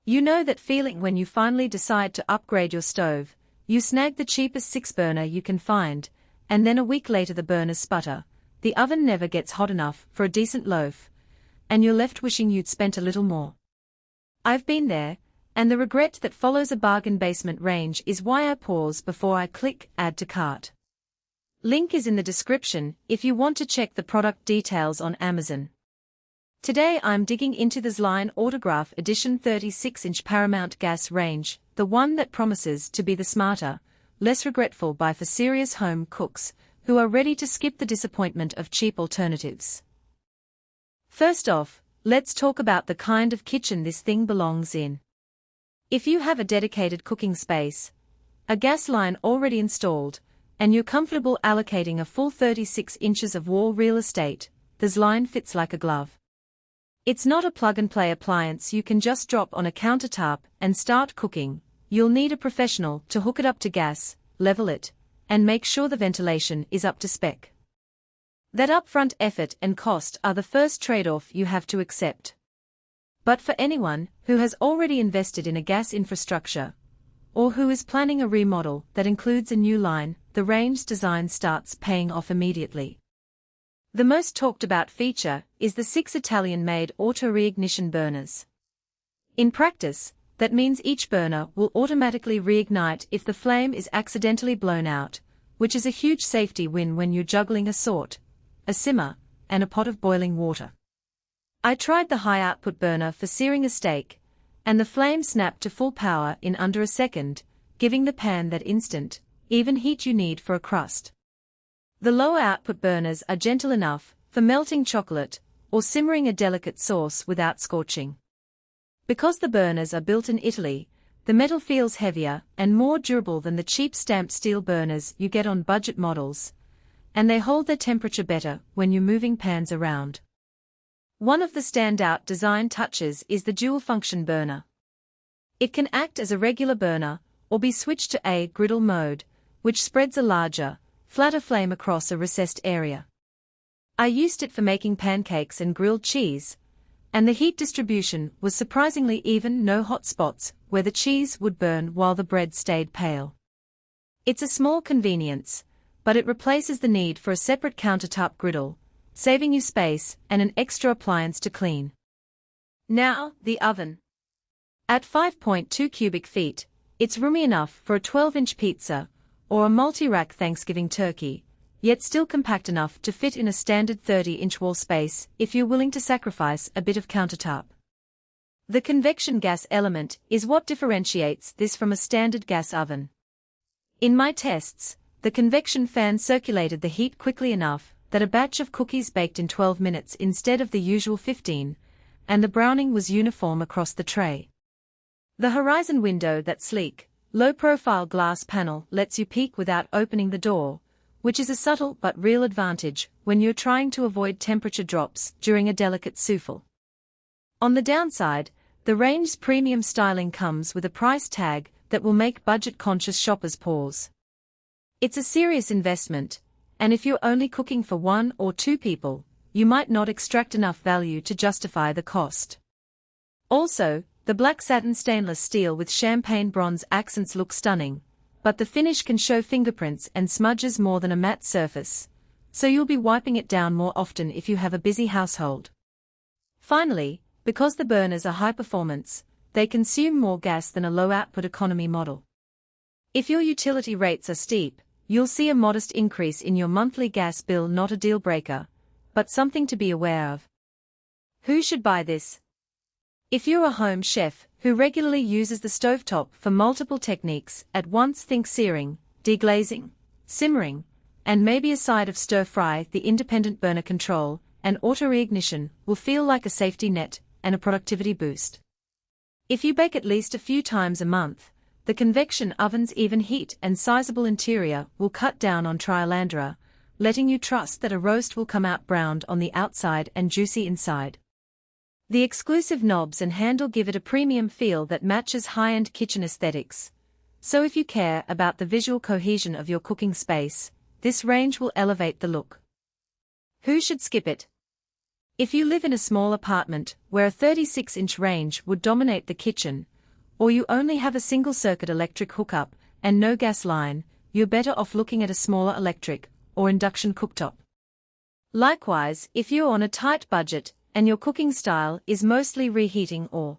You know that feeling when you finally decide to upgrade your stove, you snag the cheapest 6-burner you can find, and then a week later the burners sputter, the oven never gets hot enough for a decent loaf, and you're left wishing you'd spent a little more. I've been there, and the regret that follows a bargain basement range is why I pause before I click Add to Cart. Link is in the description if you want to check the product details on Amazon. Today I'm digging into the ZLINE Autograph Edition 36-inch Paramount gas range, the one that promises to be the smarter, less regretful buy for serious home cooks who are ready to skip the disappointment of cheap alternatives. First off, let's talk about the kind of kitchen this thing belongs in. If you have a dedicated cooking space, a gas line already installed, and you're comfortable allocating a full 36 inches of wall real estate, the ZLINE fits like a glove. It's not a plug-and-play appliance you can just drop on a countertop and start cooking. You'll need a professional to hook it up to gas, level it, and make sure the ventilation is up to spec. That upfront effort and cost are the first trade-off you have to accept. But for anyone who has already invested in a gas infrastructure, or who is planning a remodel that includes a new line, the range design starts paying off immediately. The most talked about feature is the 6 Italian-made auto-reignition burners. In practice, that means each burner will automatically reignite if the flame is accidentally blown out, which is a huge safety win when you're juggling a sort, a simmer, and a pot of boiling water. I tried the high-output burner for searing a steak, and the flame snapped to full power in under a second, giving the pan that instant, even heat you need for a crust. The lower output burners are gentle enough for melting chocolate or simmering a delicate sauce without scorching. Because the burners are built in Italy, the metal feels heavier and more durable than the cheap stamped steel burners you get on budget models, and they hold their temperature better when you're moving pans around. One of the standout design touches is the dual-function burner. It can act as a regular burner or be switched to a griddle mode, which spreads a larger, flatter flame across a recessed area. I used it for making pancakes and grilled cheese, and the heat distribution was surprisingly even, no hot spots where the cheese would burn while the bread stayed pale. It's a small convenience, but it replaces the need for a separate countertop griddle, saving you space and an extra appliance to clean. Now, the oven. At 5.2 cubic feet, it's roomy enough for a 12-inch pizza or a multi-rack Thanksgiving turkey, yet still compact enough to fit in a standard 30-inch wall space if you're willing to sacrifice a bit of countertop. The convection gas element is what differentiates this from a standard gas oven. In my tests, the convection fan circulated the heat quickly enough that a batch of cookies baked in 12 minutes instead of the usual 15, and the browning was uniform across the tray. The horizon window, that sleek, low-profile glass panel, lets you peek without opening the door, which is a subtle but real advantage when you're trying to avoid temperature drops during a delicate souffle. On the downside, the range's premium styling comes with a price tag that will make budget-conscious shoppers pause. It's a serious investment, and if you're only cooking for 1 or 2 people, you might not extract enough value to justify the cost. Also, the black satin stainless steel with champagne bronze accents look stunning, but the finish can show fingerprints and smudges more than a matte surface, so you'll be wiping it down more often if you have a busy household. Finally, because the burners are high performance, they consume more gas than a low-output economy model. If your utility rates are steep, you'll see a modest increase in your monthly gas bill, not a deal-breaker, but something to be aware of. Who should buy this? If you're a home chef who regularly uses the stovetop for multiple techniques at once, think searing, deglazing, simmering, and maybe a side of stir-fry, the independent burner control and auto-reignition will feel like a safety net and a productivity boost. If you bake at least a few times a month, the convection oven's even heat and sizable interior will cut down on trial and error, letting you trust that a roast will come out browned on the outside and juicy inside. The exclusive knobs and handle give it a premium feel that matches high-end kitchen aesthetics. So if you care about the visual cohesion of your cooking space, this range will elevate the look. Who should skip it? If you live in a small apartment where a 36-inch range would dominate the kitchen, or you only have a single-circuit electric hookup and no gas line, you're better off looking at a smaller electric or induction cooktop. Likewise, if you're on a tight budget and your cooking style is mostly reheating or